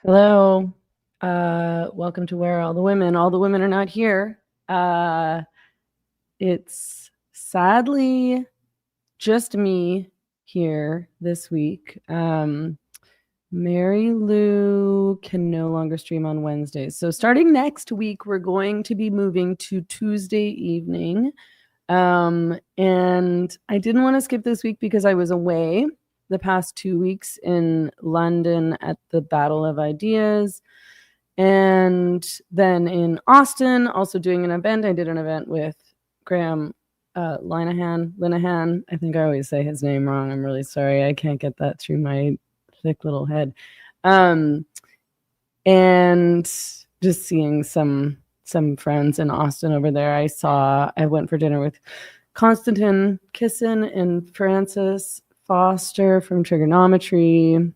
Hello. Welcome to Where Are All the Women? All the women are not here. It's sadly just me here this week. Mary Lou can no longer stream on Wednesdays. So starting next week, we're going to be moving to Tuesday evening. And I didn't want to skip this week because I was away the past 2 weeks in London at the Battle of Ideas. And then in Austin, also doing an event. I did an event with Graham Linehan. I think I always say his name wrong. I'm really sorry. I can't get that through my thick little head. And just seeing some friends in Austin over there. I went for dinner with Konstantin Kissin and Francis Foster from Trigonometry.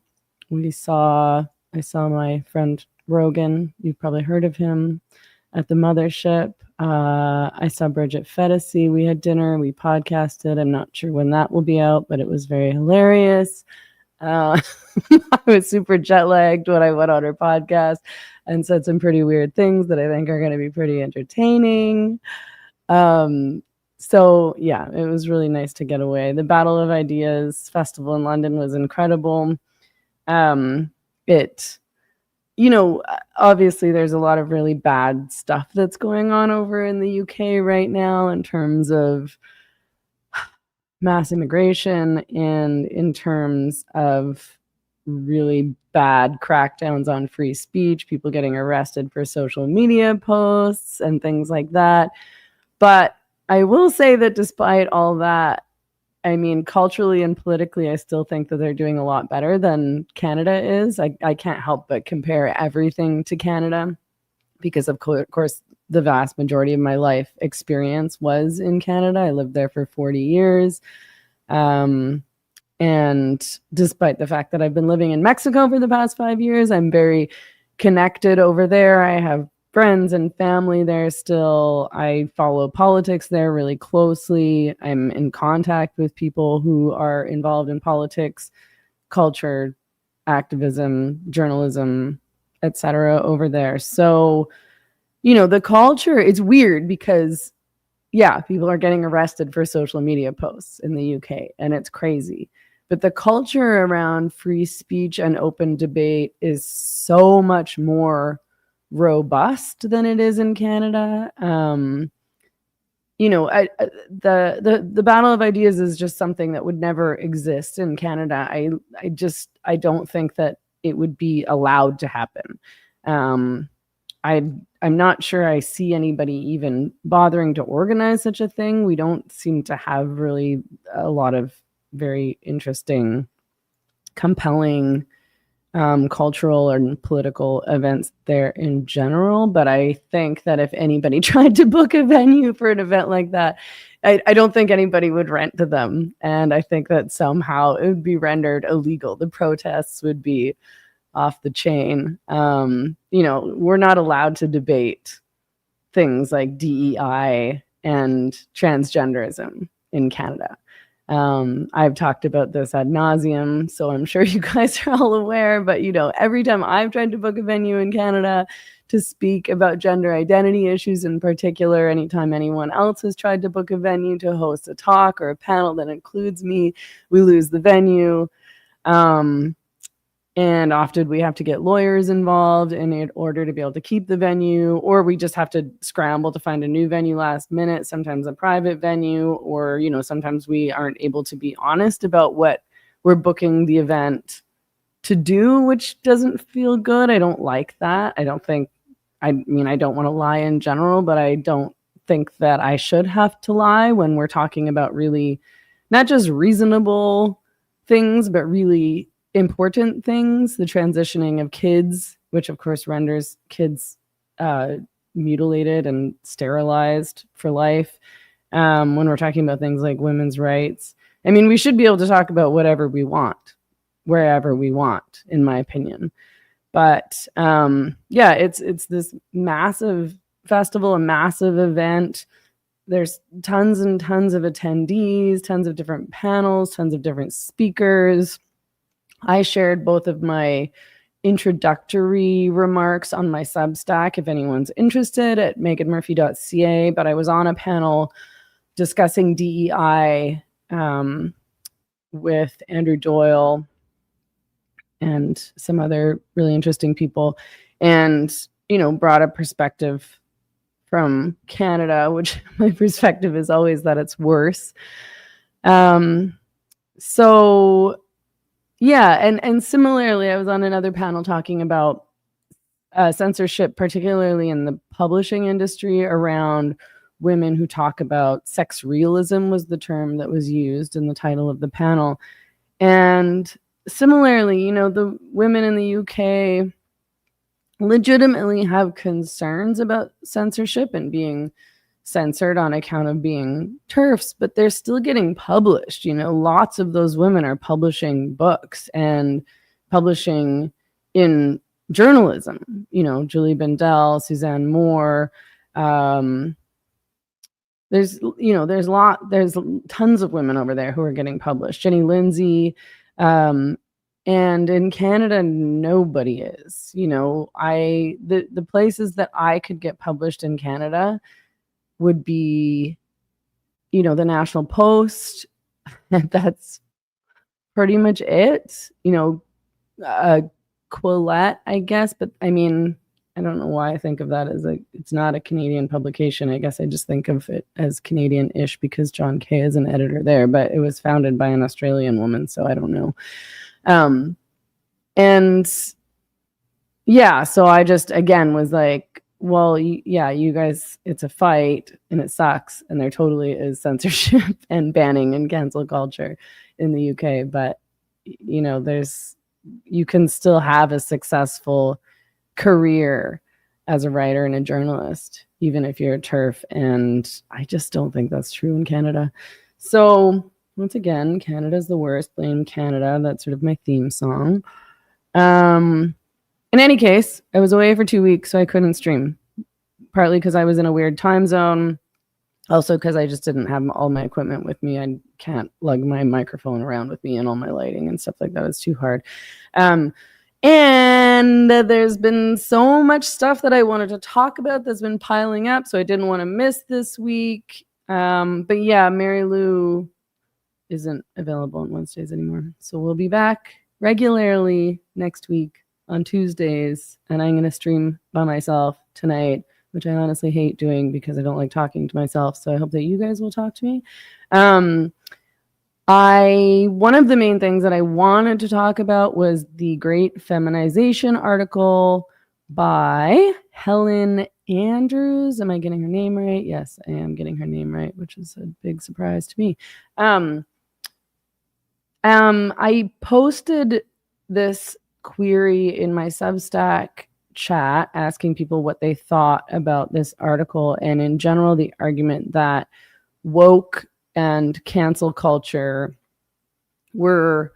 I saw my friend Rogan, you've probably heard of him, at the Mothership. I saw Bridget Fetisi. We had dinner. We podcasted. I'm not sure when that will be out, but it was very hilarious. I was super jet lagged when I went on her podcast and said some pretty weird things that I think are going to be pretty entertaining. So yeah, it was really nice to get away. The Battle of Ideas Festival in London was incredible. Obviously there's a lot of really bad stuff that's going on over in the UK right now in terms of mass immigration and in terms of really bad crackdowns on free speech, people getting arrested for social media posts and things like that. But I will say that despite all that, I mean, culturally and politically, I still think that they're doing a lot better than Canada is. I can't help but compare everything to Canada because, of course, the vast majority of my life experience was in Canada. I lived there for 40 years. And despite the fact that I've been living in Mexico for the past 5 years, I'm very connected over there. I have friends and family there still. I follow politics there really closely. I'm in contact with people who are involved in politics, culture, activism, journalism, etc. over there. So, the culture is weird because, yeah, people are getting arrested for social media posts in the UK, and it's crazy. But the culture around free speech and open debate is so much more robust than it is in Canada. The Battle of Ideas is just something that would never exist in Canada. I don't think that it would be allowed to happen. I'm not sure I see anybody even bothering to organize such a thing. We don't seem to have really a lot of very interesting, compelling cultural and political events there in general. But I think that if anybody tried to book a venue for an event like that, I don't think anybody would rent to them. And I think that somehow it would be rendered illegal. The protests would be off the chain. We're not allowed to debate things like DEI and transgenderism in Canada. I've talked about this ad nauseum, so I'm sure you guys are all aware, but every time I've tried to book a venue in Canada to speak about gender identity issues in particular, anytime anyone else has tried to book a venue to host a talk or a panel that includes me, we lose the venue. And often we have to get lawyers involved in order to be able to keep the venue, or we just have to scramble to find a new venue last minute, sometimes a private venue, or, sometimes we aren't able to be honest about what we're booking the event to do, which doesn't feel good. I don't like that. I don't want to lie in general, but I don't think that I should have to lie when we're talking about really not just reasonable things, but really important things, the transitioning of kids, which of course renders kids mutilated and sterilized for life. When we're talking about things like women's rights, I mean, we should be able to talk about whatever we want, wherever we want, in my opinion. But it's this massive festival, a massive event. There's tons and tons of attendees, tons of different panels, tons of different speakers. I shared both of my introductory remarks on my Substack if anyone's interested at meganmurphy.ca. But I was on a panel discussing DEI with Andrew Doyle and some other really interesting people, and brought a perspective from Canada, which my perspective is always that it's worse. So yeah, and similarly, I was on another panel talking about censorship, particularly in the publishing industry, around women who talk about sex realism was the term that was used in the title of the panel. And similarly, the women in the UK legitimately have concerns about censorship and being censored on account of being TERFs, but they're still getting published. Lots of those women are publishing books and publishing in journalism. Julie Bindel, Suzanne Moore. There's tons of women over there who are getting published. Jenny Lindsay. And in Canada, nobody is. The places that I could get published in Canada would be, the National Post. And that's pretty much it. Quillette, I guess. But I mean, I don't know why I think of that as it's not a Canadian publication. I guess I just think of it as Canadian-ish because John Kay is an editor there. But it was founded by an Australian woman, so I don't know. And yeah, so I just, again, was like, well, yeah, you guys, it's a fight and it sucks. And there totally is censorship and banning and cancel culture in the UK. But, you can still have a successful career as a writer and a journalist, even if you're a TERF. And I just don't think that's true in Canada. So once again, Canada's the worst. Blame Canada. That's sort of my theme song. In any case, I was away for 2 weeks, so I couldn't stream. Partly because I was in a weird time zone. Also because I just didn't have all my equipment with me. I can't lug my microphone around with me and all my lighting and stuff like that. It's too hard. And there's been so much stuff that I wanted to talk about that's been piling up, so I didn't want to miss this week. But yeah, Mary Lou isn't available on Wednesdays anymore. So we'll be back regularly next week on Tuesdays, and I'm going to stream by myself tonight, which I honestly hate doing because I don't like talking to myself. So I hope that you guys will talk to me. One of the main things that I wanted to talk about was the Great Feminization article by Helen Andrews. Am I getting her name right? Yes, I am getting her name right, which is a big surprise to me. I posted this query in my Substack chat asking people what they thought about this article, and in general, the argument that woke and cancel culture were,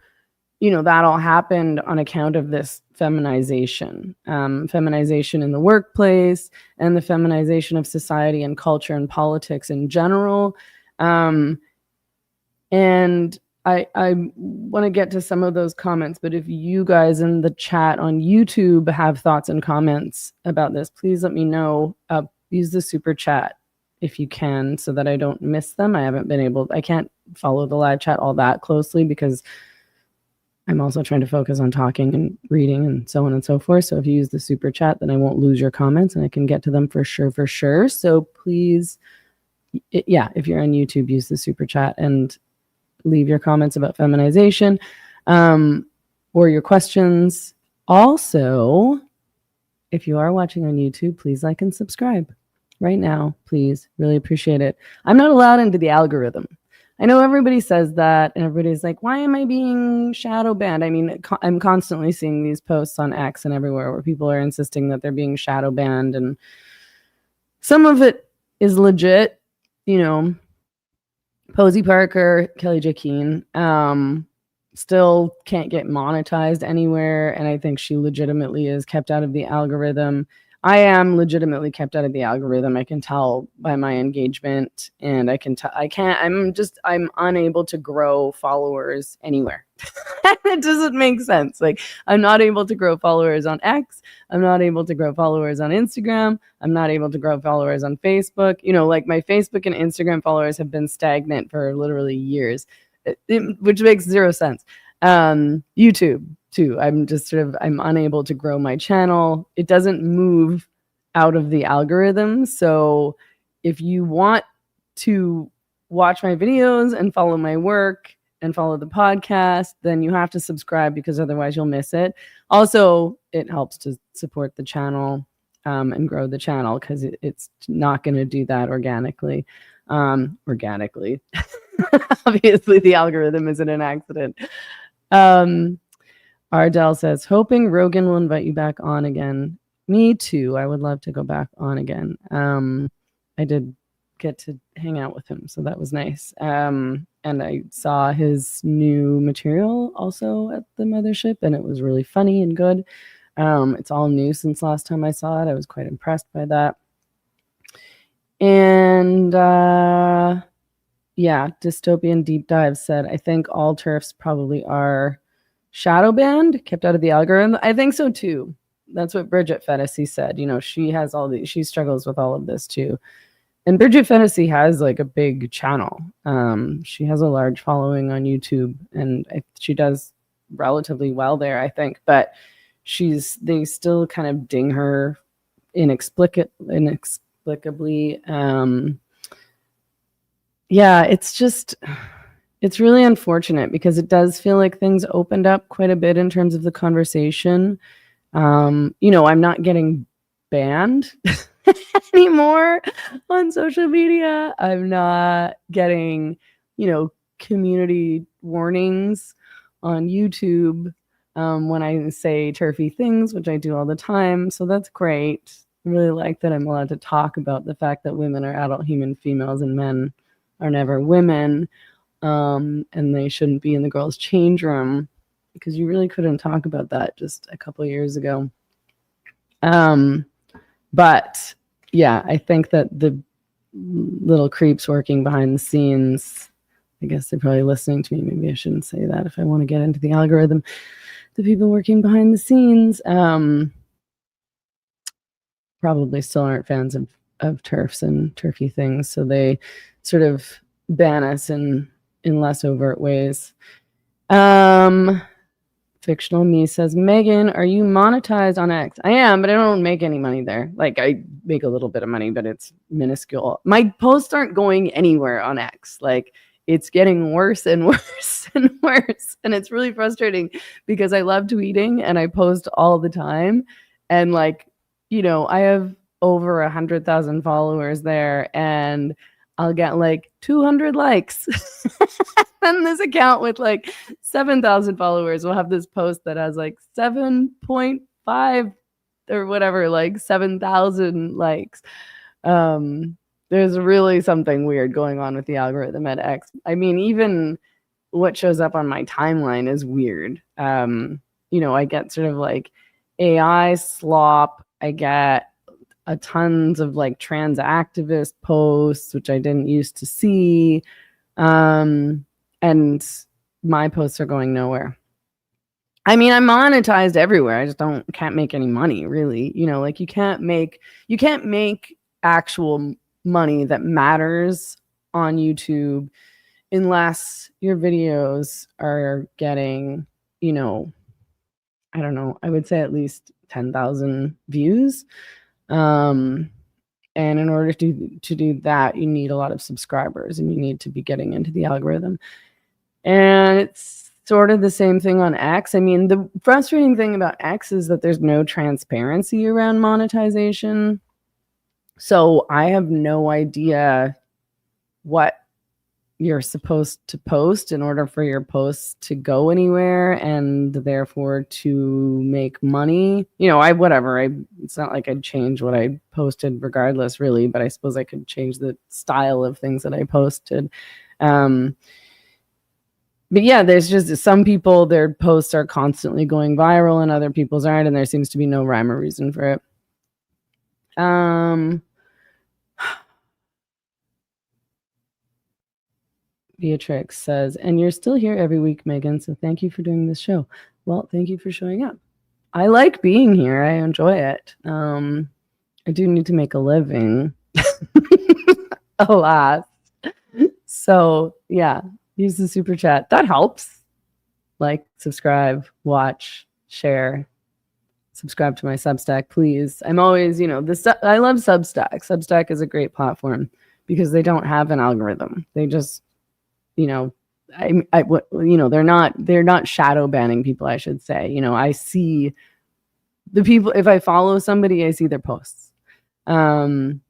that all happened on account of this feminization in the workplace and the feminization of society and culture and politics in general. And I want to get to some of those comments, but if you guys in the chat on YouTube have thoughts and comments about this, please let me know. Use the super chat if you can so that I don't miss them. I can't follow the live chat all that closely because I'm also trying to focus on talking and reading and so on and so forth. So if you use the super chat, then I won't lose your comments and I can get to them for sure. So please, if you're on YouTube, use the super chat and leave your comments about feminization or your questions. Also, if you are watching on YouTube, please like and subscribe right now, please. Really appreciate it. I'm not allowed into the algorithm. I know everybody says that, and everybody's like, why am I being shadow banned? I mean, I'm constantly seeing these posts on X and everywhere where people are insisting that they're being shadow banned, and some of it is legit, Posey Parker, Kelly J. Keane, still can't get monetized anywhere, and I think she legitimately is kept out of the algorithm. I am legitimately kept out of the algorithm. I can tell by my engagement, and I'm unable to grow followers anywhere. It doesn't make sense. Like, I'm not able to grow followers on X. I'm not able to grow followers on Instagram. I'm not able to grow followers on Facebook. Like my Facebook and Instagram followers have been stagnant for literally years, which makes zero sense. YouTube too. I'm unable to grow my channel. It doesn't move out of the algorithm. So if you want to watch my videos and follow my work and follow the podcast, then you have to subscribe, because otherwise you'll miss it. Also, it helps to support the channel and grow the channel, because it's not going to do that organically. Obviously, the algorithm isn't an accident. Ardell says, hoping Rogan will invite you back on again. Me too. I would love to go back on again. I did get to hang out with him, so that was nice. And I saw his new material also at the mothership, and it was really funny and good. It's all new since last time I saw it. I was quite impressed by that. And yeah, Dystopian Deep Dive said, I think all TERFs probably are shadow banned, kept out of the algorithm. I think so too. That's what Bridget Fennessy said. She struggles with all of this too. And Bridget Fennessy has like a big channel. She has a large following on YouTube, and she does relatively well there, I think. But they still kind of ding her inexplicably. Yeah, it's really unfortunate, because it does feel like things opened up quite a bit in terms of the conversation. I'm not getting banned anymore on social media. I'm not getting, community warnings on YouTube when I say turfy things, which I do all the time. So that's great. I really like that I'm allowed to talk about the fact that women are adult human females and men are never women. And they shouldn't be in the girls' change room, because you really couldn't talk about that just a couple of years ago. But yeah, I think that the little creeps working behind the scenes, I guess they're probably listening to me. Maybe I shouldn't say that if I want to get into the algorithm. The people working behind the scenes probably still aren't fans of TERFs and turfy things, so they sort of ban us in less overt ways. Fictional Me says, Megan, are you monetized on X? I am, but I don't make any money there. Like, I make a little bit of money, but it's minuscule. My posts aren't going anywhere on X. Like, it's getting worse and worse and worse. And it's really frustrating, because I love tweeting and I post all the time. And like, I have over 100,000 followers there, and I'll get like 200 likes. And this account with like 7,000 followers will have this post that has like 7.5 or whatever, like 7,000 likes. There's really something weird going on with the algorithm at X. I mean, even what shows up on my timeline is weird. I get sort of like AI slop. I get tons of like trans activist posts, which I didn't used to see. And my posts are going nowhere. I mean, I'm monetized everywhere. I just can't make any money, really. Like you can't make actual money that matters on YouTube unless your videos are getting, I don't know, I would say at least 10,000 views. And in order to do that, you need a lot of subscribers, and you need to be getting into the algorithm. And it's sort of the same thing on X. I mean, the frustrating thing about X is that there's no transparency around monetization. So I have no idea what you're supposed to post in order for your posts to go anywhere and therefore to make money. It's not like I'd change what I posted regardless, really, but I suppose I could change the style of things that I posted. But yeah, there's just some people, their posts are constantly going viral and other people's aren't, and there seems to be no rhyme or reason for it. Beatrix says, and you're still here every week, Meghan, so thank you for doing this show. Well, thank you for showing up. I like being here. I enjoy it. I do need to make a living. Alas. So, yeah, use the super chat. That helps. Like, subscribe, watch, share, subscribe to my Substack, please. I'm always, I love Substack. Substack is a great platform because they don't have an algorithm. They just, they're not shadow banning people, I should say. I see the people, if I follow somebody, I see their posts. And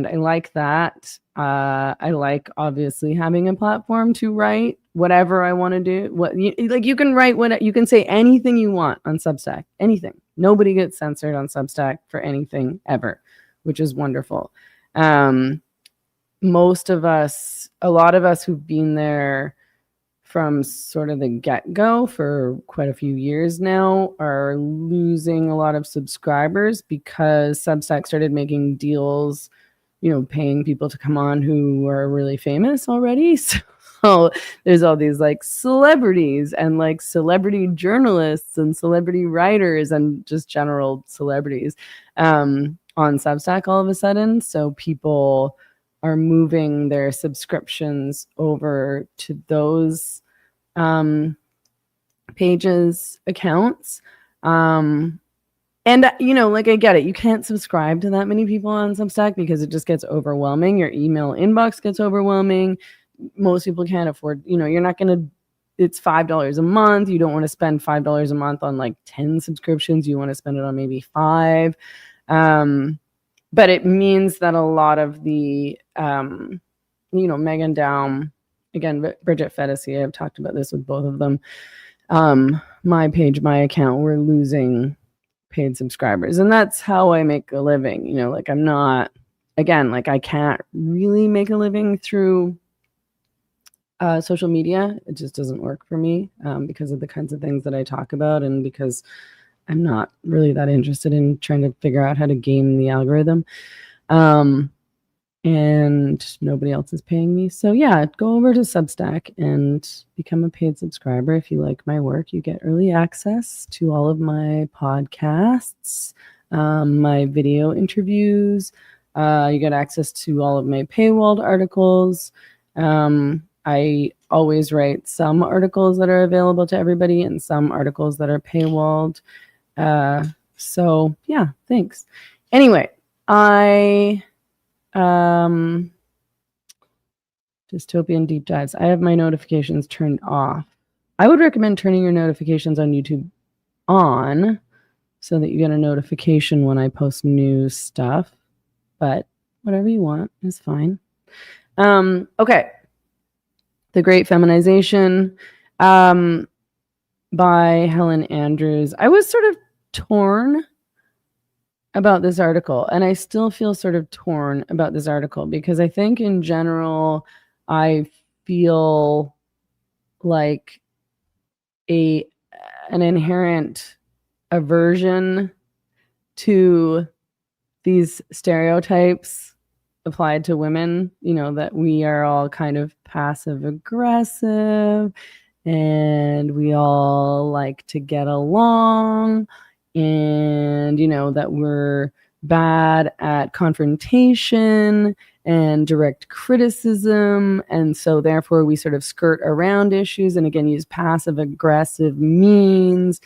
I like that. I like obviously having a platform to write whatever I want to do. You can write you can say anything you want on Substack, anything. Nobody gets censored on Substack for anything ever, which is wonderful. Most of us, a lot of us who've been there from sort of the get-go for quite a few years now are losing a lot of subscribers because Substack started making deals, paying people to come on who are really famous already. So there's all these like celebrities and like celebrity journalists and celebrity writers and just general celebrities on Substack all of a sudden. So people are moving their subscriptions over to those pages, accounts. And, I get it. You can't subscribe to that many people on Substack because it just gets overwhelming. Your email inbox gets overwhelming. Most people can't afford, you're not going to, it's $5 a month. You don't want to spend $5 a month on like 10 subscriptions. You want to spend it on maybe 5. But it means that a lot of the, Meghan Down, again, Bridget Fedesi, I've talked about this with both of them. My page, my account, we're losing paid subscribers. And that's how I make a living. I'm not, again, I can't really make a living through social media. It just doesn't work for me because of the kinds of things that I talk about and because I'm not really that interested in trying to figure out how to game the algorithm. And nobody else is paying me. So yeah, go over to Substack and become a paid subscriber. If you like my work, you get early access to all of my podcasts, my video interviews. You get access to all of my paywalled articles. I always write some articles that are available to everybody and some articles that are paywalled. So yeah, thanks. Anyway, dystopian deep dives. I have my notifications turned off. I would recommend turning your notifications on YouTube on so that you get a notification when I post new stuff. But whatever you want is fine. Okay. The Great Feminization by Helen Andrews. I was sort of torn about this article, and I still feel sort of torn about this article because I think in general I feel like an inherent aversion to these stereotypes applied to women, that we are all kind of passive aggressive and we all like to get along, and that we're bad at confrontation and direct criticism, and so therefore we sort of skirt around issues and again use passive aggressive means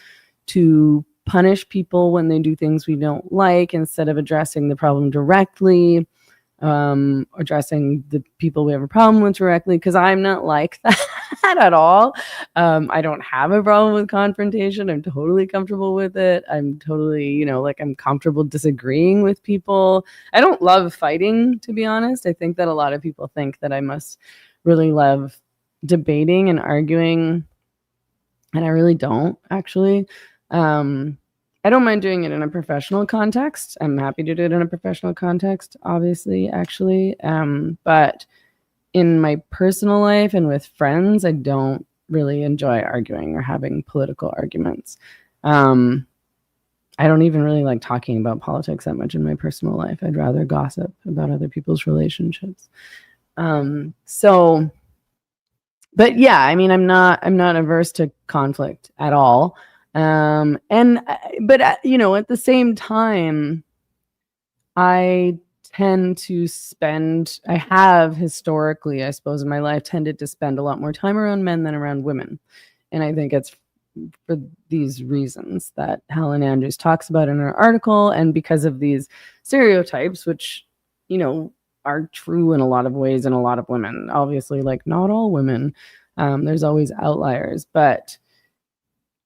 to punish people when they do things we don't like instead of addressing the problem directly, addressing the people we have a problem with directly, because I'm not like that at all. I don't have a problem with confrontation. I'm totally comfortable with it. I'm totally, I'm comfortable disagreeing with people. I don't love fighting, to be honest. I think that a lot of people think that I must really love debating and arguing, and I really don't, actually. I don't mind doing it in a professional context. I'm happy to do it in a professional context, obviously, actually. But in my personal life and with friends, I don't really enjoy arguing or having political arguments. I I don't even really like talking about politics that much in my personal life. I'd rather gossip about other people's relationships. So, but yeah, I mean, I'm not averse to conflict at all. But you know, at the same time, I have historically, I suppose, in my life tended to spend a lot more time around men than around women. And I think it's for these reasons that Helen Andrews talks about in her article, and because of these stereotypes, which, you know, are true in a lot of ways in a lot of women. Obviously, like, not all women. There's always outliers, but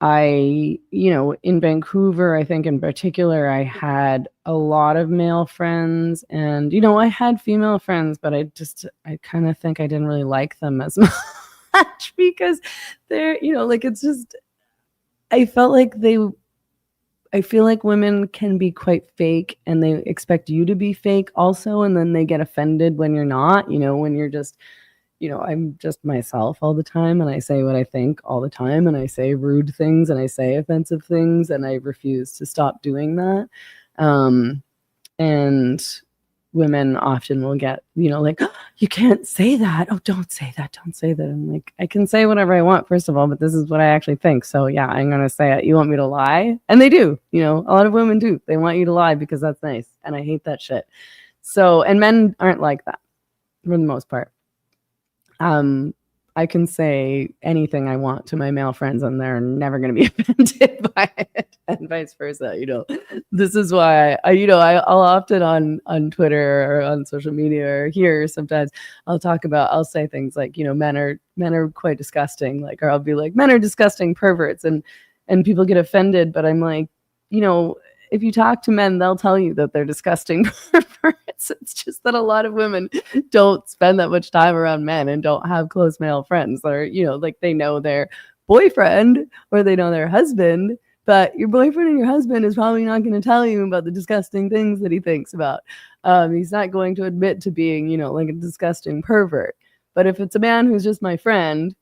you know, in Vancouver, I think in particular, I had a lot of male friends, and, you know, I had female friends, but I kind of think I didn't really like them as much because they're, you know, like, it's just, I felt like I feel like women can be quite fake, and they expect you to be fake also, and then they get offended when you're not, you know, when you're just, you know, I'm just myself all the time, and I say what I think all the time, and I say rude things, and I say offensive things, and I refuse to stop doing that. And women often will get, you know, like, oh, you can't say that. Oh, don't say that. Don't say that. I'm like, I can say whatever I want, first of all, but this is what I actually think. So yeah, I'm going to say it. You want me to lie? And they do, you know, a lot of women do. They want you to lie because that's nice. And I hate that shit. So, and men aren't like that for the most part. I can say anything I want to my male friends, and they're never going to be offended by it, and vice versa. You know, this is why I'll often on Twitter or on social media or here sometimes I'll say things like, you know, men are quite disgusting, like, or I'll be like, men are disgusting perverts, and people get offended, but I'm like, you know, if you talk to men, they'll tell you that they're disgusting perverts. It's just that a lot of women don't spend that much time around men and don't have close male friends, or, you know, like, they know their boyfriend or they know their husband, but your boyfriend and your husband is probably not going to tell you about the disgusting things that he thinks about. He's not going to admit to being, you know, like, a disgusting pervert. But if it's a man who's just my friend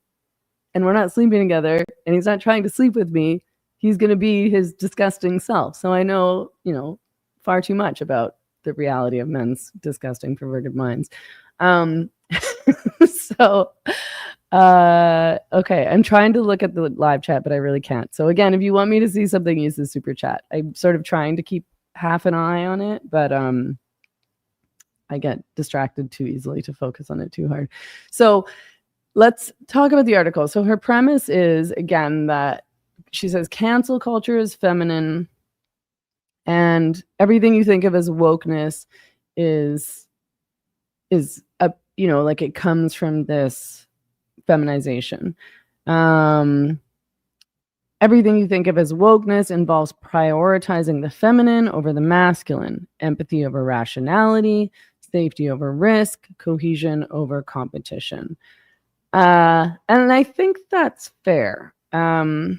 and we're not sleeping together and he's not trying to sleep with me, he's going to be his disgusting self. So I know, you know, far too much about the reality of men's disgusting, perverted minds. So, okay, I'm trying to look at the live chat, but I really can't. So again, if you want me to see something, use the super chat. I'm sort of trying to keep half an eye on it, but I get distracted too easily to focus on it too hard. So let's talk about the article. So her premise is, again, that she says cancel culture is feminine, and everything you think of as wokeness is a, you know, like, it comes from this feminization. Everything you think of as wokeness involves prioritizing the feminine over the masculine, empathy over rationality, safety over risk, cohesion over competition. And I think that's fair. A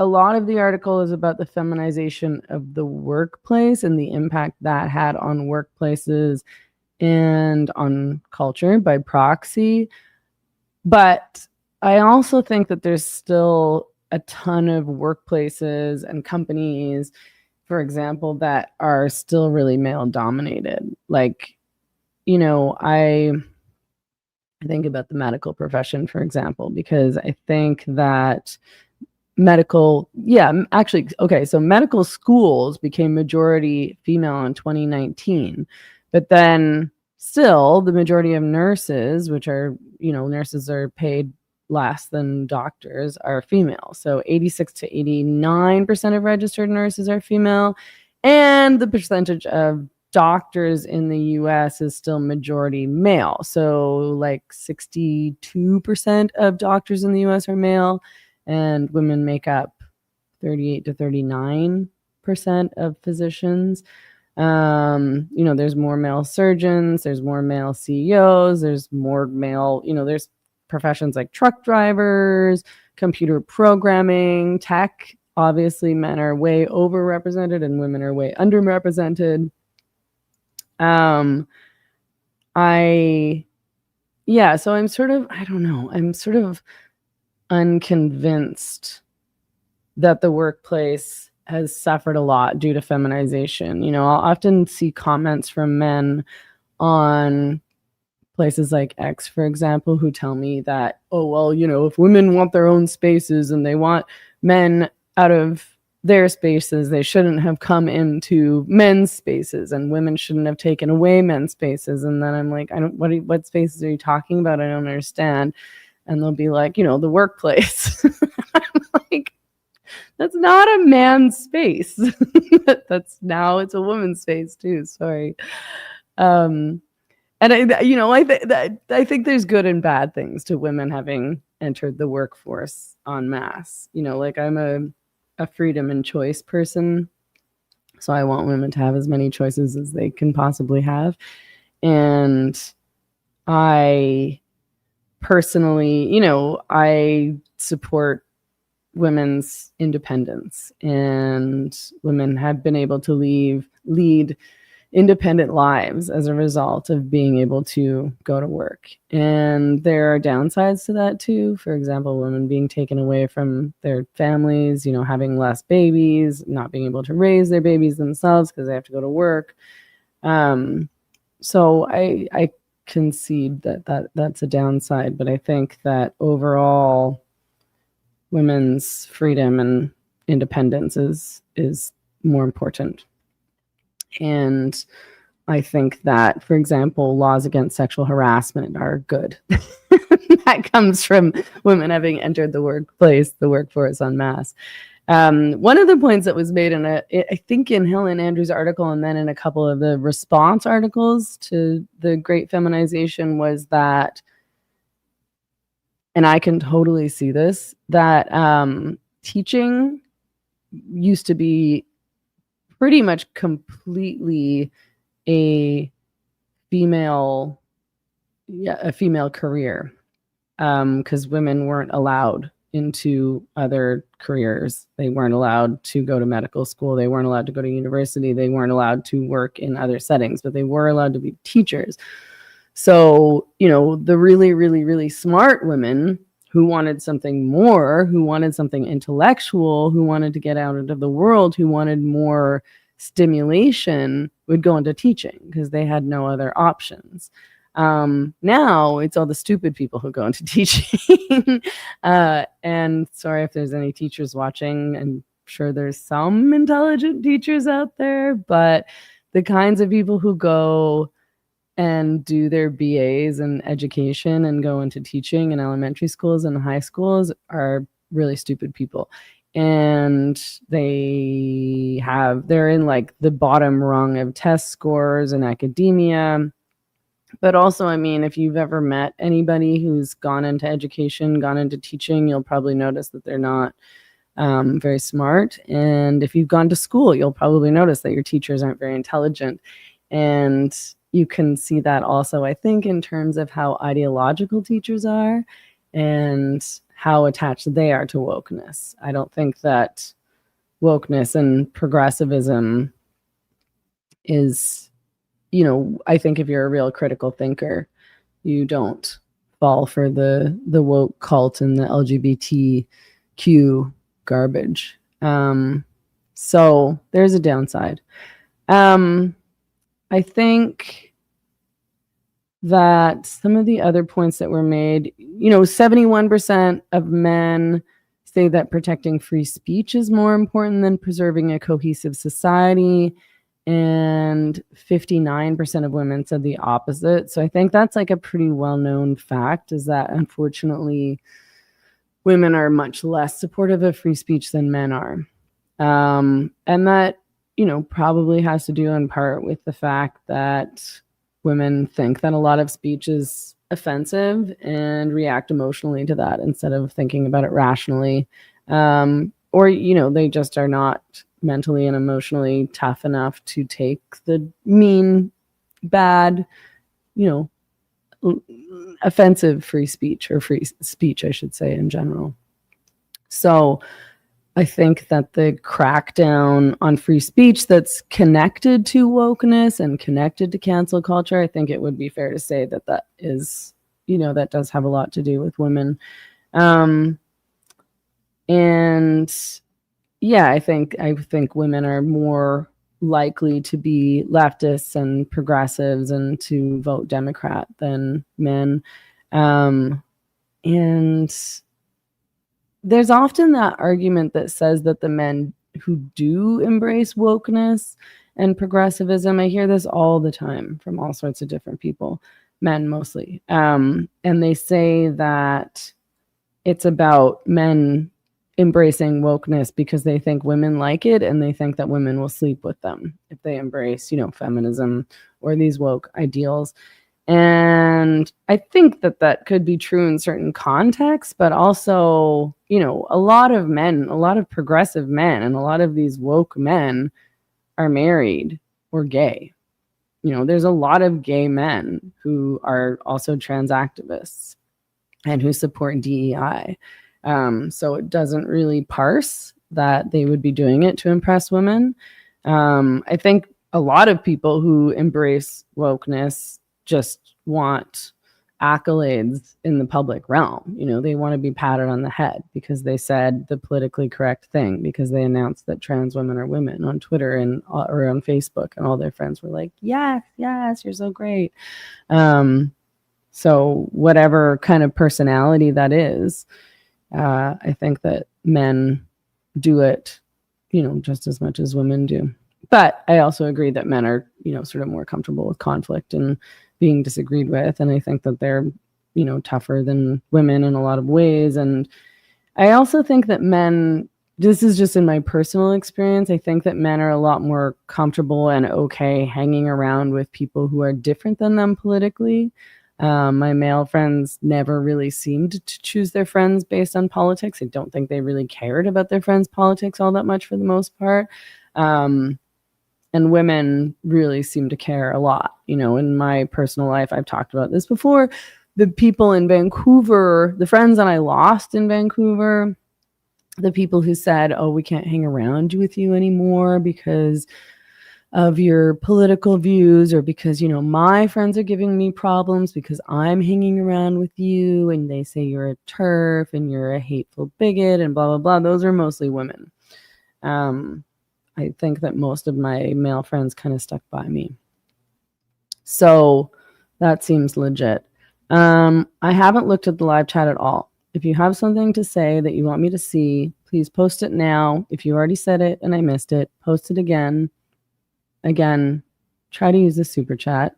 lot of the article is about the feminization of the workplace and the impact that had on workplaces and on culture by proxy. But I also think that there's still a ton of workplaces and companies, for example, that are still really male dominated. Like, you know, I think about the medical profession, for example, because I think that medical schools became majority female in 2019, but then still the majority of nurses, which are, you know, nurses are paid less than doctors, are female. So 86 to 89% of registered nurses are female, and the percentage of doctors in the US is still majority male. So like 62% of doctors in the US are male, and women make up 38 to 39% of physicians. You know, there's more male surgeons, there's more male CEOs, there's more male, you know, there's professions like truck drivers, computer programming, tech. Obviously, men are way overrepresented and women are way underrepresented. So I'm sort of, I don't know, I'm sort of unconvinced that the workplace has suffered a lot due to feminization. You know, I'll often see comments from men on places like X, for example, who tell me that, oh, well, you know, if women want their own spaces and they want men out of their spaces, they shouldn't have come into men's spaces, and women shouldn't have taken away men's spaces. And then I'm like, what spaces are you talking about? I don't understand. And they'll be like, you know, the workplace. I'm like, that's not a man's space. It's a woman's space too. Sorry. And I think there's good and bad things to women having entered the workforce en masse. You know, like I'm a freedom and choice person, so I want women to have as many choices as they can possibly have. And I personally, you know, I support women's independence, and women have been able to lead independent lives as a result of being able to go to work. And there are downsides to that too. For example, women being taken away from their families, you know, having less babies, not being able to raise their babies themselves because they have to go to work. So I concede that's a downside, but I think that overall women's freedom and independence is more important. And I think that, for example, laws against sexual harassment are good. That comes from women having entered the workforce en masse. One of the points that was made I think in Helen Andrews' article, and then in a couple of the response articles to the Great Feminization, was that, and I can totally see this, that teaching used to be pretty much completely a female career, because women weren't allowed into other careers. They weren't allowed to go to medical school. They weren't allowed to go to university. They weren't allowed to work in other settings, but they were allowed to be teachers. So, you know, the really, really, really smart women who wanted something more, who wanted something intellectual, who wanted to get out into the world, who wanted more stimulation, would go into teaching because they had no other options. Now it's all the stupid people who go into teaching. And sorry if there's any teachers watching. I'm sure there's some intelligent teachers out there, but the kinds of people who go and do their BAs in education and go into teaching in elementary schools and high schools are really stupid people. And they're in like the bottom rung of test scores in academia. But also, I mean, if you've ever met anybody who's gone into education, gone into teaching, you'll probably notice that they're not very smart. And if you've gone to school, you'll probably notice that your teachers aren't very intelligent. And you can see that also, I think, in terms of how ideological teachers are and how attached they are to wokeness. I don't think that wokeness and progressivism is, you know, I think if you're a real critical thinker, you don't fall for the woke cult and the LGBTQ garbage. So there's a downside. I think that some of the other points that were made, you know, 71% of men say that protecting free speech is more important than preserving a cohesive society. And 59% of women said the opposite. So I think that's like a pretty well-known fact, is that unfortunately women are much less supportive of free speech than men are. And that, you know, probably has to do in part with the fact that women think that a lot of speech is offensive and react emotionally to that instead of thinking about it rationally. Or, you know, they just are not mentally and emotionally tough enough to take the mean, bad, you know, offensive free speech, or free speech, I should say, in general. So I think that the crackdown on free speech that's connected to wokeness and connected to cancel culture, I think it would be fair to say that that is, you know, that does have a lot to do with women. And yeah, I think women are more likely to be leftists and progressives and to vote Democrat than men. And there's often that argument that says that the men who do embrace wokeness and progressivism, I hear this all the time from all sorts of different people, men mostly. And they say that it's about men embracing wokeness because they think women like it and they think that women will sleep with them if they embrace, feminism or these woke ideals. And I think that could be true in certain contexts, but also, a lot of progressive men and a lot of these woke men are married or gay. There's a lot of gay men who are also trans activists and who support DEI. So it doesn't really parse that they would be doing it to impress women. I think a lot of people who embrace wokeness just want accolades in the public realm. They want to be patted on the head because they said the politically correct thing, because they announced that trans women are women on Twitter and or on Facebook, and all their friends were like, yes, you're so great. So whatever kind of personality that is, I think that men do it, just as much as women do. But I also agree that men are, sort of more comfortable with conflict and being disagreed with. And I think that they're, tougher than women in a lot of ways. And I also think that men, this is just in my personal experience, I think that men are a lot more comfortable and okay hanging around with people who are different than them politically. My male friends never really seemed to choose their friends based on politics. I don't think they really cared about their friends' politics all that much for the most part. And women really seem to care a lot. In my personal life, I've talked about this before. The people in Vancouver, the friends that I lost in Vancouver, the people who said, oh, we can't hang around with you anymore because of your political views, or because, my friends are giving me problems because I'm hanging around with you and they say you're a TERF and you're a hateful bigot and blah, blah, blah. Those are mostly women. I think that most of my male friends kind of stuck by me. So that seems legit. I haven't looked at the live chat at all. If you have something to say that you want me to see, please post it now. If you already said it and I missed it, post it again. Again, try to use the super chat.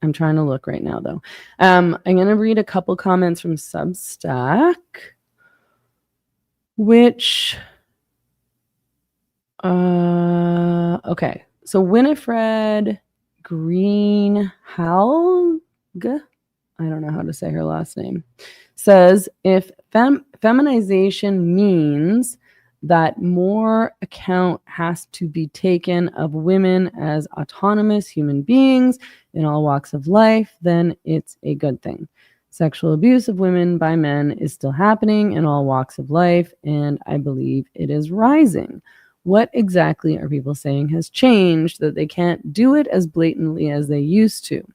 I'm trying to look right now, though. I'm going to read a couple comments from Substack, which... okay. So Winifred Greenhalgh, I don't know how to say her last name, says if feminization means that more account has to be taken of women as autonomous human beings in all walks of life, then it's a good thing. Sexual abuse of women by men is still happening in all walks of life, and I believe it is rising. What exactly are people saying has changed that they can't do it as blatantly as they used to?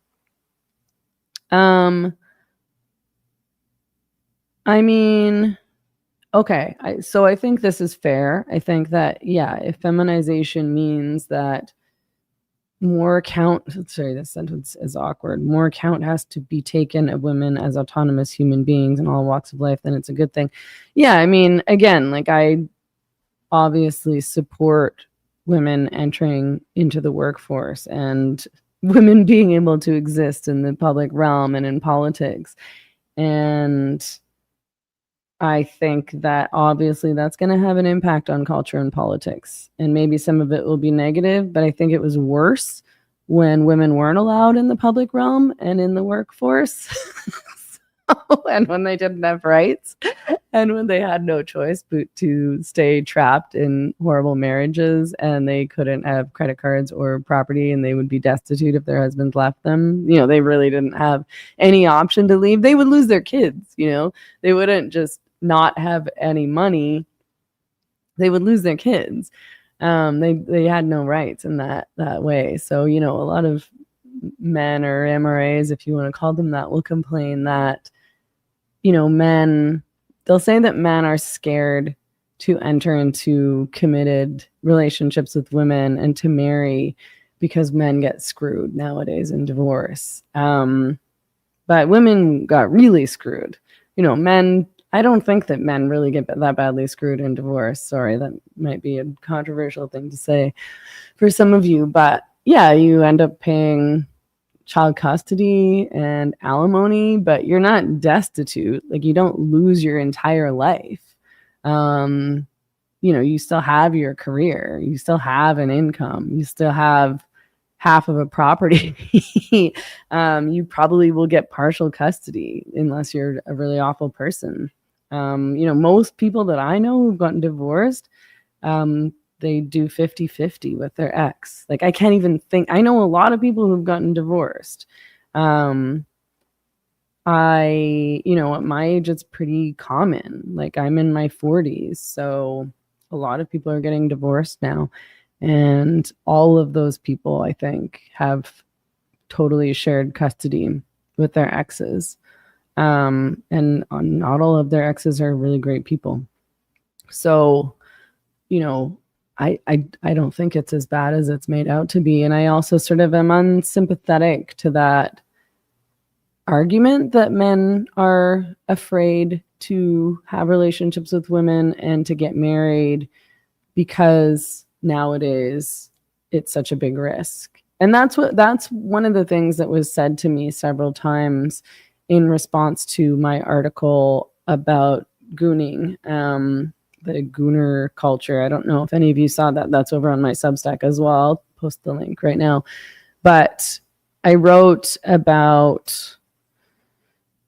I mean, okay, so I think this is fair. I think that, yeah, if feminization means that more account, sorry, this sentence is awkward, more account has to be taken of women as autonomous human beings in all walks of life, then it's a good thing. Yeah, I mean, again, like I obviously support women entering into the workforce and women being able to exist in the public realm and in politics. And I think that obviously that's going to have an impact on culture and politics. And maybe some of it will be negative, but I think it was worse when women weren't allowed in the public realm and in the workforce. And when they didn't have rights and when they had no choice but to stay trapped in horrible marriages and they couldn't have credit cards or property and they would be destitute if their husbands left them. They really didn't have any option to leave. They would lose their kids. They wouldn't just not have any money. They would lose their kids. They had no rights in that way. So, a lot of men or MRAs, if you want to call them that, will complain that, men, they'll say that men are scared to enter into committed relationships with women and to marry because men get screwed nowadays in divorce. But women got really screwed. Men, I don't think that men really get that badly screwed in divorce. Sorry, that might be a controversial thing to say for some of you. But yeah, you end up paying child custody and alimony, but you're not destitute. Like, you don't lose your entire life. You still have your career. You still have an income. You still have half of a property. You probably will get partial custody unless you're a really awful person. Most people that I know who've gotten divorced, they do 50-50 with their ex. Like, I can't even think. I know a lot of people who've gotten divorced. At my age, it's pretty common. Like, I'm in my 40s, so a lot of people are getting divorced now. And all of those people, I think, have totally shared custody with their exes. And not all of their exes are really great people. So, I don't think it's as bad as it's made out to be. And I also sort of am unsympathetic to that argument that men are afraid to have relationships with women and to get married because nowadays it's such a big risk. And that's one of the things that was said to me several times in response to my article about gooning, the Gooner culture. I don't know if any of you saw that. That's over on my Substack as well. I'll post the link right now. But I wrote about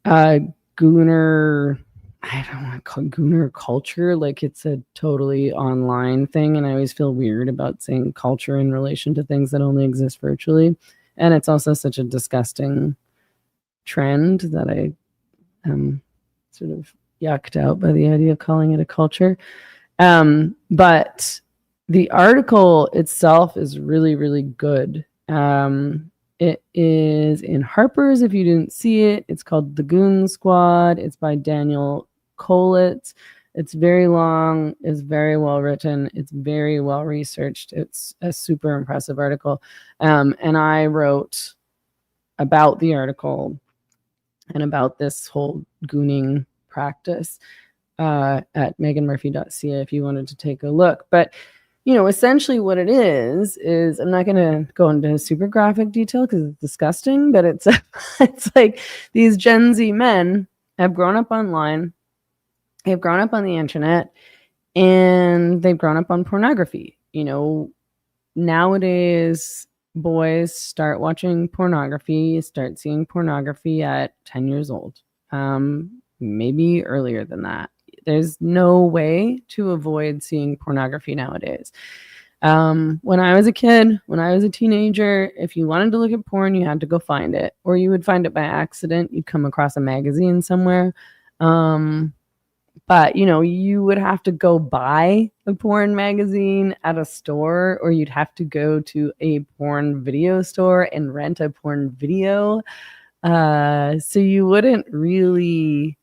Gooner, I don't want to call it Gooner culture. Like, it's a totally online thing. And I always feel weird about saying culture in relation to things that only exist virtually. And it's also such a disgusting trend that I am sort of yucked out by the idea of calling it a culture. But the article itself is really, really good. It is in Harper's, if you didn't see it. It's called The Goon Squad. It's by Daniel Kolitz. It's very long. It's very well written. It's very well researched. It's a super impressive article. And I wrote about the article and about this whole gooning practice at meghanmurphy.ca if you wanted to take a look. But essentially what it is I'm not going to go into super graphic detail because it's disgusting, but it's like these Gen Z men have grown up online, they've grown up on the internet, and they've grown up on pornography. Nowadays, boys start watching pornography, start seeing pornography at 10 years old, maybe earlier than that. There's no way to avoid seeing pornography nowadays. When I was a kid, when I was a teenager, if you wanted to look at porn, you had to go find it, or you would find it by accident. You'd come across a magazine somewhere. But, you would have to go buy a porn magazine at a store, or you'd have to go to a porn video store and rent a porn video. So you wouldn't really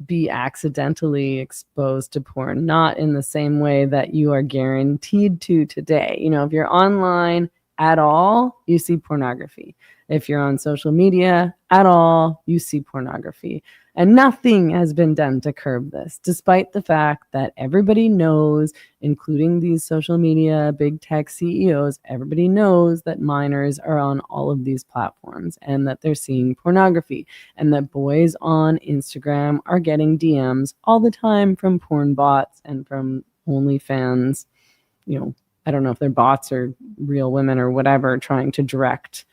be accidentally exposed to porn, not in the same way that you are guaranteed to today. If you're online at all, you see pornography. If you're on social media at all, you see pornography. And nothing has been done to curb this, despite the fact that everybody knows, including these social media, big tech CEOs, everybody knows that minors are on all of these platforms and that they're seeing pornography, and that boys on Instagram are getting DMs all the time from porn bots and from OnlyFans. I don't know if they're bots or real women or whatever, trying to direct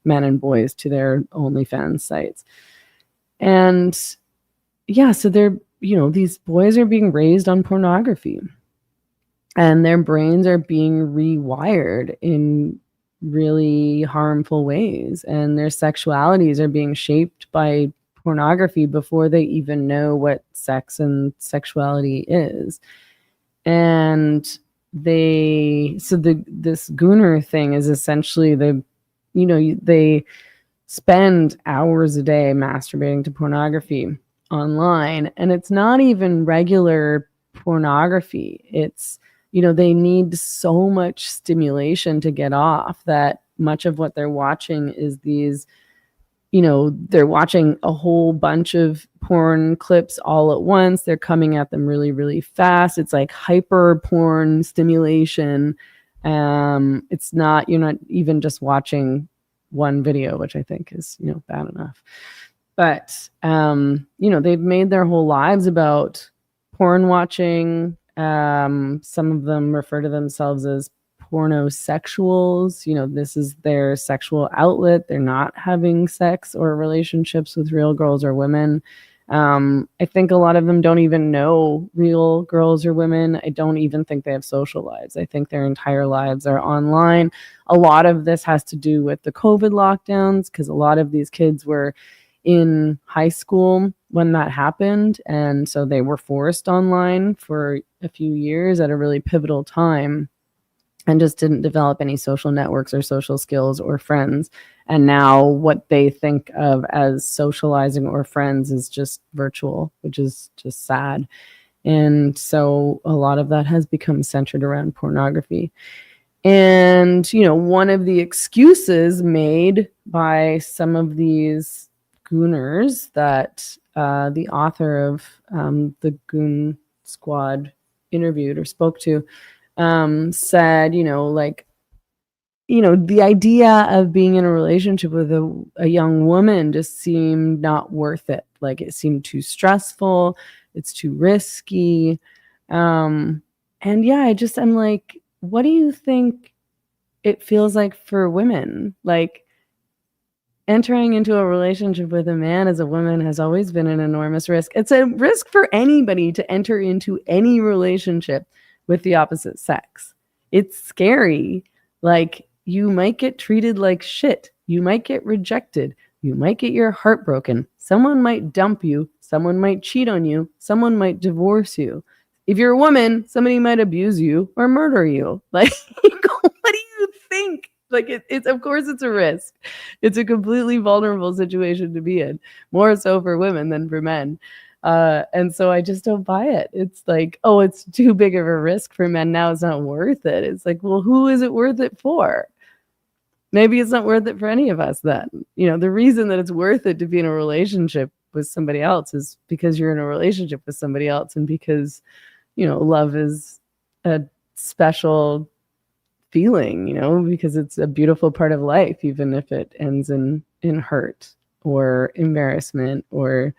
men and boys to their OnlyFans sites. And yeah, so they're, these boys are being raised on pornography, and their brains are being rewired in really harmful ways, and their sexualities are being shaped by pornography before they even know what sex and sexuality is. And this Gooner thing is essentially they spend hours a day masturbating to pornography online, and it's not even regular pornography. It's, they need so much stimulation to get off that much of what they're watching is these, they're watching a whole bunch of porn clips all at once. They're coming at them really, really fast. It's like hyper porn stimulation. It's not, you're not even just watching one video, which I think is, bad enough. But, they've made their whole lives about porn watching. Some of them refer to themselves as pornosexuals. This is their sexual outlet. They're not having sex or relationships with real girls or women. I think a lot of them don't even know real girls or women. I don't even think they have social lives. I think their entire lives are online. A lot of this has to do with the COVID lockdowns, because a lot of these kids were in high school when that happened. And so they were forced online for a few years at a really pivotal time and just didn't develop any social networks or social skills or friends. And now what they think of as socializing or friends is just virtual, which is just sad. And so a lot of that has become centered around pornography. And, one of the excuses made by some of these Gooners that the author of the Goon Squad interviewed or spoke to said, the idea of being in a relationship with a young woman just seemed not worth it. Like, it seemed too stressful. It's too risky. And yeah, I'm like, what do you think it feels like for women? Like, entering into a relationship with a man as a woman has always been an enormous risk. It's a risk for anybody to enter into any relationship with the opposite sex. It's scary. Like, you might get treated like shit. You might get rejected. You might get your heart broken. Someone might dump you. Someone might cheat on you. Someone might divorce you. If you're a woman, somebody might abuse you or murder you. Like, what do you think? Like, it's of course it's a risk. It's a completely vulnerable situation to be in, more so for women than for men. And so I just don't buy it. It's like, oh, it's too big of a risk for men. Now it's not worth it. It's like, well, who is it worth it for? Maybe it's not worth it for any of us then. The reason that it's worth it to be in a relationship with somebody else is because you're in a relationship with somebody else, and because, love is a special feeling, because it's a beautiful part of life, even if it ends in hurt or embarrassment or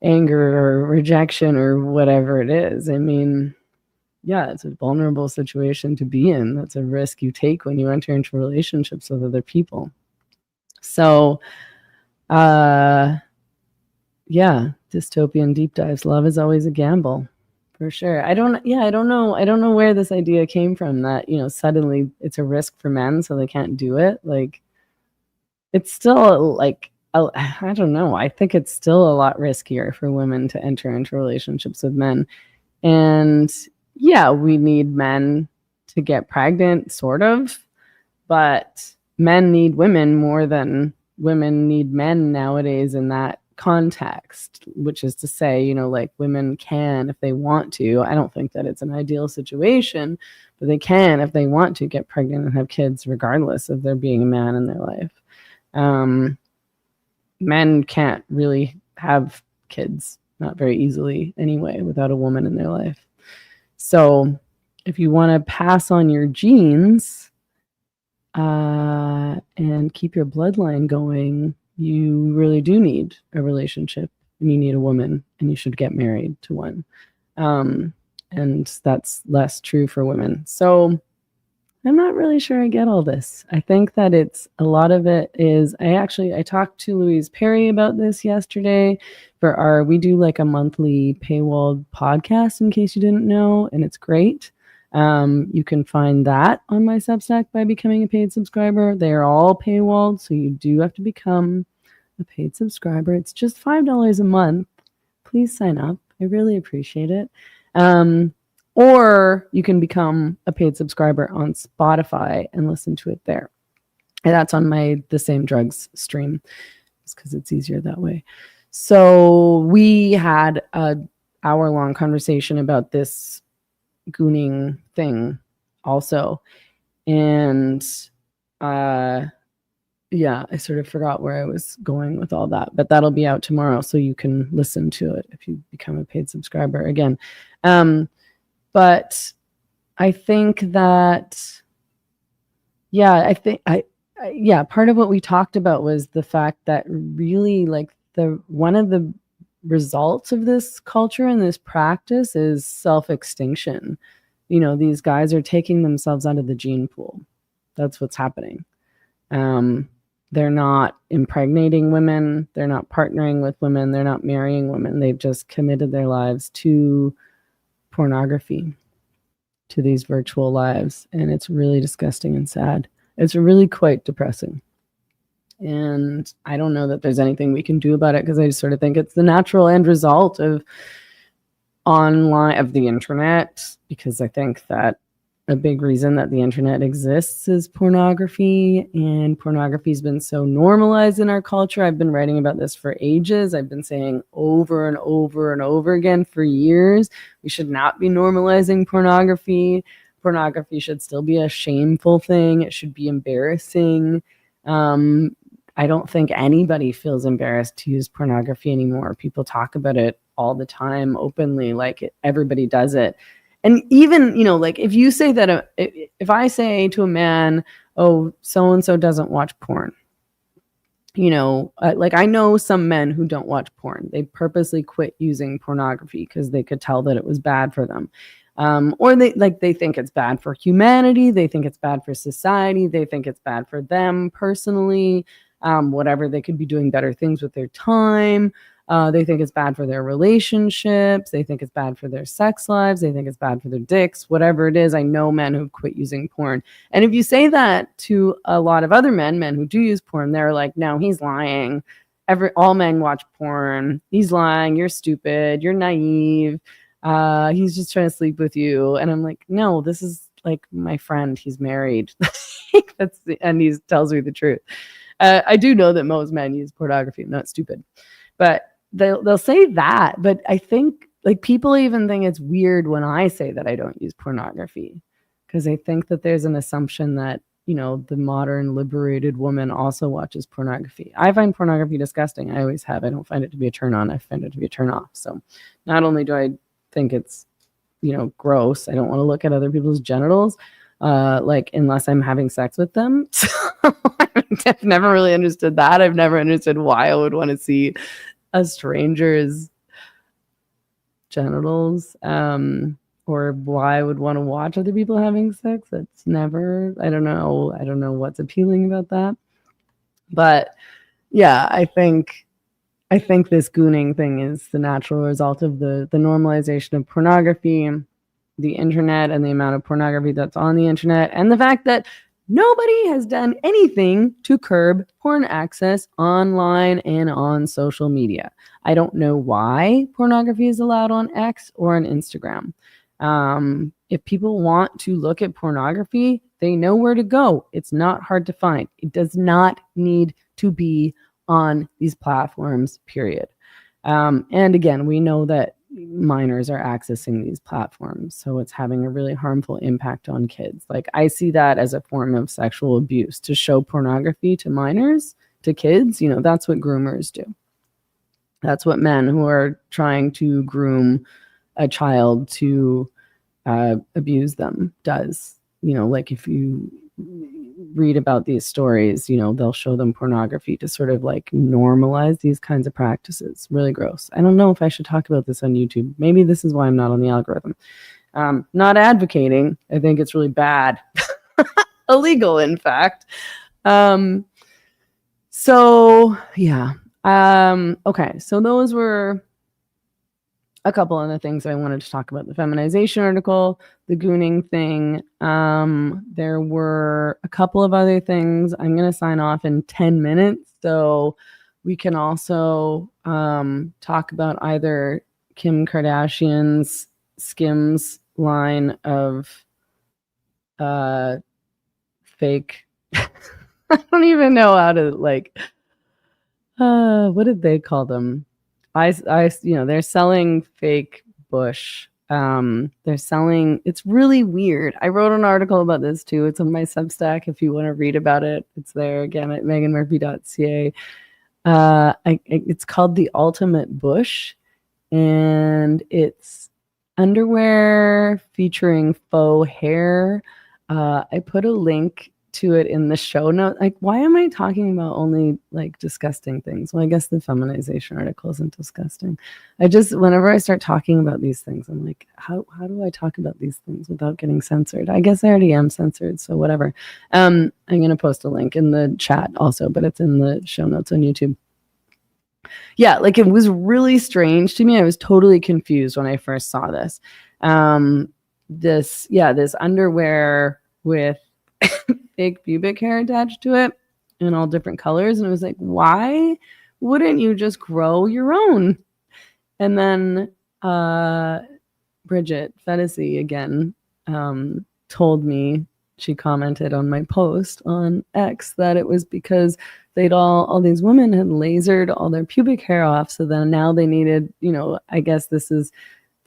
anger or rejection or whatever it is. I mean, yeah, it's a vulnerable situation to be in. That's a risk you take when you enter into relationships with other people. So, yeah, dystopian deep dives. Love is always a gamble. For sure. I don't know where this idea came from that, suddenly it's a risk for men, so they can't do it. Like, it's still like, I don't know. I think it's still a lot riskier for women to enter into relationships with men. And yeah, we need men to get pregnant, sort of, but men need women more than women need men nowadays in that context, which is to say, like, women can, if they want to. I don't think that it's an ideal situation, but they can, if they want to, get pregnant and have kids regardless of there being a man in their life. Men can't really have kids, not very easily anyway, without a woman in their life. So if you want to pass on your genes and keep your bloodline going, you really do need a relationship, and you need a woman, and you should get married to one. And that's less true for women. So I'm not really sure I get all this. I think that a lot of it is, I talked to Louise Perry about this yesterday we do like a monthly paywalled podcast, in case you didn't know, and it's great. You can find that on my Substack by becoming a paid subscriber. They are all paywalled, so you do have to become a paid subscriber. It's just $5 a month. Please sign up. I really appreciate it. Or you can become a paid subscriber on Spotify and listen to it there. And that's on the Same Drugs stream, just because it's easier that way. So we had a hour-long conversation about this gooning thing also. And yeah, I sort of forgot where I was going with all that, but that'll be out tomorrow, so you can listen to it if you become a paid subscriber again. But I think that, yeah, part of what we talked about was the fact that really, like, one of the results of this culture and this practice is self-extinction. These guys are taking themselves out of the gene pool. That's what's happening. They're not impregnating women. They're not partnering with women. They're not marrying women. They've just committed their lives to pornography, to these virtual lives. And it's really disgusting and sad. It's really quite depressing. And I don't know that there's anything we can do about it, because I just sort of think it's the natural end result of the internet, because I think that a big reason that the internet exists is pornography, and pornography has been so normalized in our culture. I've been writing about this for ages. I've been saying over and over and over again for years, we should not be normalizing pornography. Pornography should still be a shameful thing. It should be embarrassing. I don't think anybody feels embarrassed to use pornography anymore. People talk about it all the time openly, like everybody does it. And even, like if you say that, if I say to a man, oh, so-and-so doesn't watch porn, like I know some men who don't watch porn. They purposely quit using pornography because they could tell that it was bad for them. Or they think it's bad for humanity. They think it's bad for society. They think it's bad for them personally. Whatever, they could be doing better things with their time. They think it's bad for their relationships. They think it's bad for their sex lives. They think it's bad for their dicks, whatever it is. I know men who've quit using porn. And if you say that to a lot of other men who do use porn, they're like, no, he's lying. All men watch porn. He's lying. You're stupid. You're naive. He's just trying to sleep with you. And I'm like, no, this is like my friend. He's married. And he tells me the truth. I do know that most men use pornography. I'm not stupid. But they'll say that, but I think like people even think it's weird when I say that I don't use pornography, because I think that there's an assumption that, the modern liberated woman also watches pornography. I find pornography disgusting. I always have. I don't find it to be a turn on. I find it to be a turn off. So not only do I think it's, gross, I don't want to look at other people's genitals, unless I'm having sex with them. So I've never really understood that. I've never understood why I would want to see a stranger's genitals, or why I would want to watch other people having sex. It's never, I don't know what's appealing about that. But yeah, I think this gooning thing is the natural result of the normalization of pornography, the internet, and the amount of pornography that's on the internet, and the fact that nobody has done anything to curb porn access online and on social media. I don't know why pornography is allowed on X or on Instagram. If people want to look at pornography, they know where to go. It's not hard to find. It does not need to be on these platforms, period. And again, we know that minors are accessing these platforms, so it's having a really harmful impact on kids. Like I see that as a form of sexual abuse, to show pornography to minors, to kids. That's what groomers do. That's what men who are trying to groom a child to abuse them does. Like if you read about these stories, they'll show them pornography to sort of like normalize these kinds of practices. Really gross. I don't know if I should talk about this on YouTube. Maybe this is why I'm not on the algorithm. Not advocating. I think it's really bad. Illegal, in fact. So yeah. Okay. So those were a couple other things I wanted to talk about. The feminization article, the gooning thing. There were a couple of other things. I'm going to sign off in 10 minutes. So we can also talk about either Kim Kardashian's Skims line of fake. I don't even know how to what did they call them? They're selling fake bush. They're selling, it's really weird. I wrote an article about this too. It's on my Substack if you want to read about it. It's there again at meganmurphy.ca. It's called The Ultimate Bush, and it's underwear featuring faux hair. I put a link to it in the show note. Like, why am I talking about only like disgusting things? Well, I guess the feminization article isn't disgusting. Whenever I start talking about these things, I'm like, how do I talk about these things without getting censored? I guess I already am censored, so whatever. I'm gonna post a link in the chat also, but it's in the show notes on YouTube. Yeah, like it was really strange to me. I was totally confused when I first saw this. This underwear with fake pubic hair attached to it in all different colors. And it was like, why wouldn't you just grow your own? And then Bridget Fedesi again told me, she commented on my post on X that it was because all these women had lasered all their pubic hair off. So then now they needed, I guess the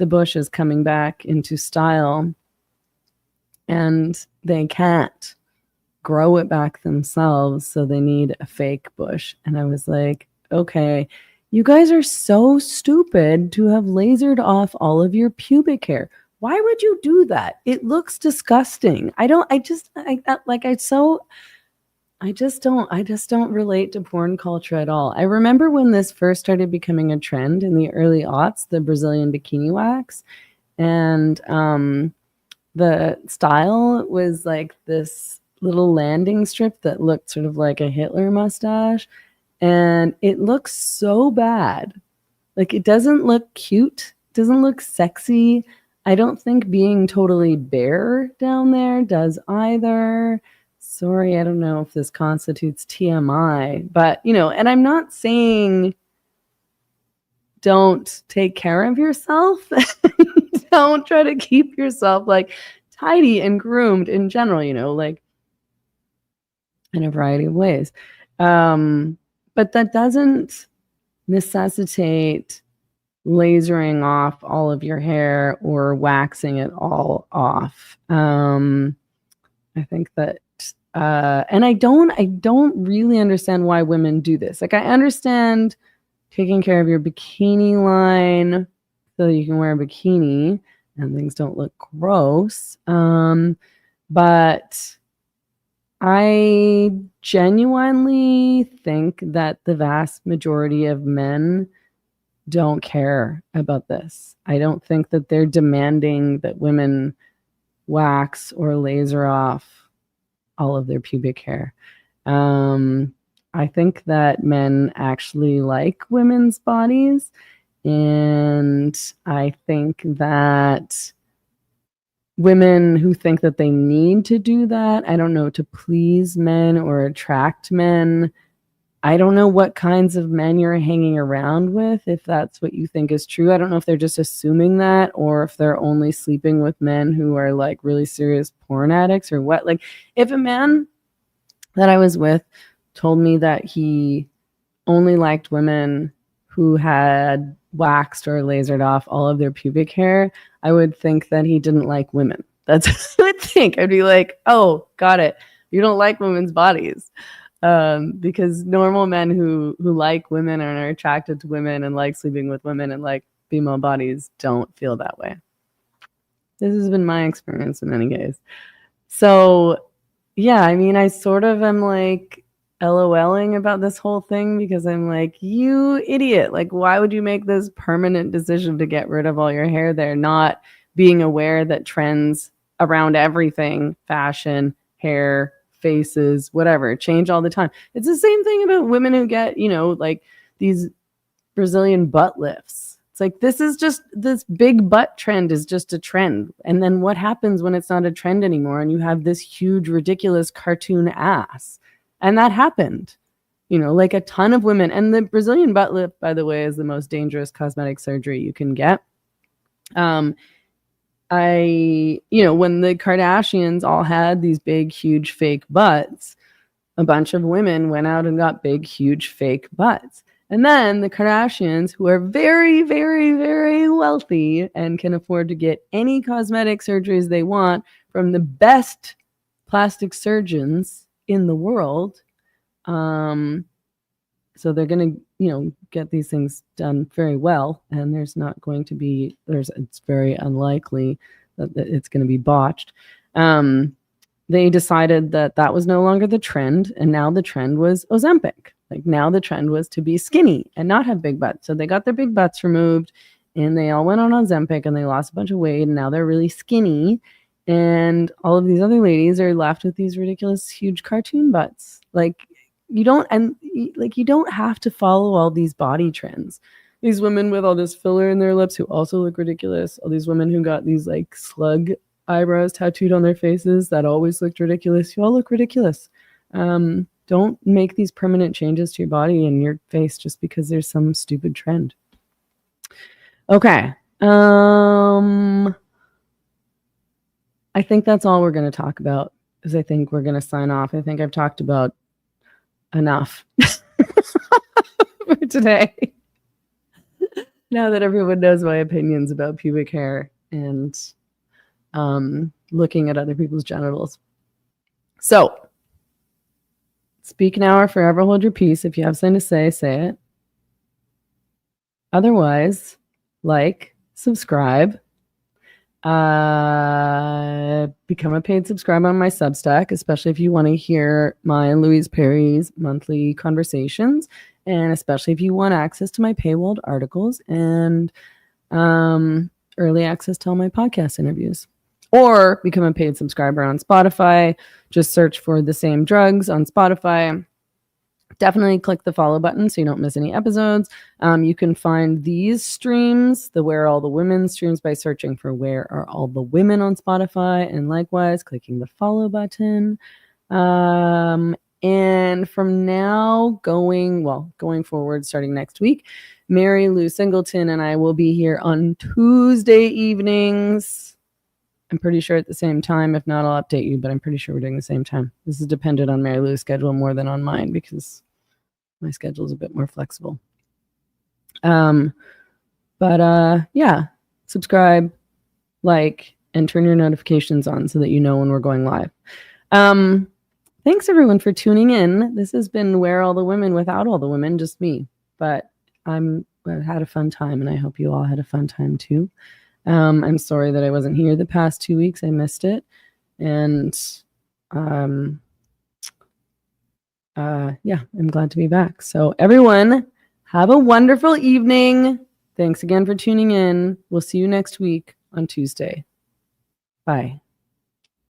bush is coming back into style and they can't grow it back themselves. So they need a fake bush. And I was like, okay, you guys are so stupid to have lasered off all of your pubic hair. Why would you do that? It looks disgusting. I just don't relate to porn culture at all. I remember when this first started becoming a trend in the early aughts, the Brazilian bikini wax, and the style was like this little landing strip that looked sort of like a Hitler mustache, and it looks so bad. Like, it doesn't look cute, doesn't look sexy. I don't think being totally bare down there does either. Sorry, I don't know if this constitutes TMI, but, and I'm not saying don't take care of yourself. Don't try to keep yourself like tidy and groomed in general, like in a variety of ways. But that doesn't necessitate lasering off all of your hair or waxing it all off. I think that and I don't really understand why women do this. Like, I understand taking care of your bikini line so you can wear a bikini and things don't look gross. But I genuinely think that the vast majority of men don't care about this. I don't think that they're demanding that women wax or laser off all of their pubic hair. I think that men actually like women's bodies, and I think that women who think that they need to do that, I don't know, to please men or attract men. I don't know what kinds of men you're hanging around with, if that's what you think is true. I don't know if they're just assuming that, or if they're only sleeping with men who are like really serious porn addicts or what. Like, if a man that I was with told me that he only liked women who had waxed or lasered off all of their pubic hair, I would think that he didn't like women. That's what I would think. I'd be like, oh, got it. You don't like women's bodies. Because normal men who like women and are attracted to women and like sleeping with women and like female bodies don't feel that way. This has been my experience in any case. So, yeah, I mean, I sort of am like LOLing about this whole thing because I'm like, you idiot. Like, why would you make this permanent decision to get rid of all your hair there, not being aware that trends around everything, fashion, hair, faces, whatever, change all the time. It's the same thing about women who get, like these Brazilian butt lifts. It's like, this big butt trend is just a trend. And then what happens when it's not a trend anymore and you have this huge, ridiculous cartoon ass? And that happened, like a ton of women. And the Brazilian butt lift, by the way, is the most dangerous cosmetic surgery you can get. When the Kardashians all had these big, huge fake butts, a bunch of women went out and got big, huge fake butts. And then the Kardashians, who are very, very, very wealthy and can afford to get any cosmetic surgeries they want from the best plastic surgeons in the world. So they're going to, get these things done very well. And it's very unlikely that it's going to be botched. They decided that was no longer the trend. And now the trend was Ozempic. Like now the trend was to be skinny and not have big butts. So they got their big butts removed and they all went on Ozempic and they lost a bunch of weight and now they're really skinny. And all of these other ladies are left with these ridiculous, huge cartoon butts. You don't have to follow all these body trends. These women with all this filler in their lips who also look ridiculous. All these women who got these like slug eyebrows tattooed on their faces that always looked ridiculous. You all look ridiculous. Don't make these permanent changes to your body and your face just because there's some stupid trend. Okay. I think that's all we're going to talk about because I think we're going to sign off. I think I've talked about enough for today. Now that everyone knows my opinions about pubic hair and looking at other people's genitals. So, speak now or forever hold your peace. If you have something to say, say it. Otherwise, subscribe, become a paid subscriber on my Substack, especially if you want to hear my and Louise Perry's monthly conversations, and especially if you want access to my paywalled articles and early access to all my podcast interviews. Or become a paid subscriber on Spotify. Just search for The Same Drugs on Spotify. Definitely click the follow button so you don't miss any episodes. You can find these streams, the Where Are All the Women streams, by searching for Where Are All the Women on Spotify, and likewise clicking the follow button. And from now going forward, starting next week, Mary Lou Singleton and I will be here on Tuesday evenings. I'm pretty sure at the same time. If not, I'll update you, but I'm pretty sure we're doing the same time. This is dependent on Mary Lou's schedule more than on mine because my schedule is a bit more flexible. Yeah, subscribe, and turn your notifications on so that you know when we're going live. Thanks everyone for tuning in. This has been Where Are All the Women without all the women, just me. But I've had a fun time, and I hope you all had a fun time too. I'm sorry that I wasn't here the past 2 weeks. I missed it. And I'm glad to be back. So everyone, have a wonderful evening. Thanks again for tuning in. We'll see you next week on Tuesday. Bye.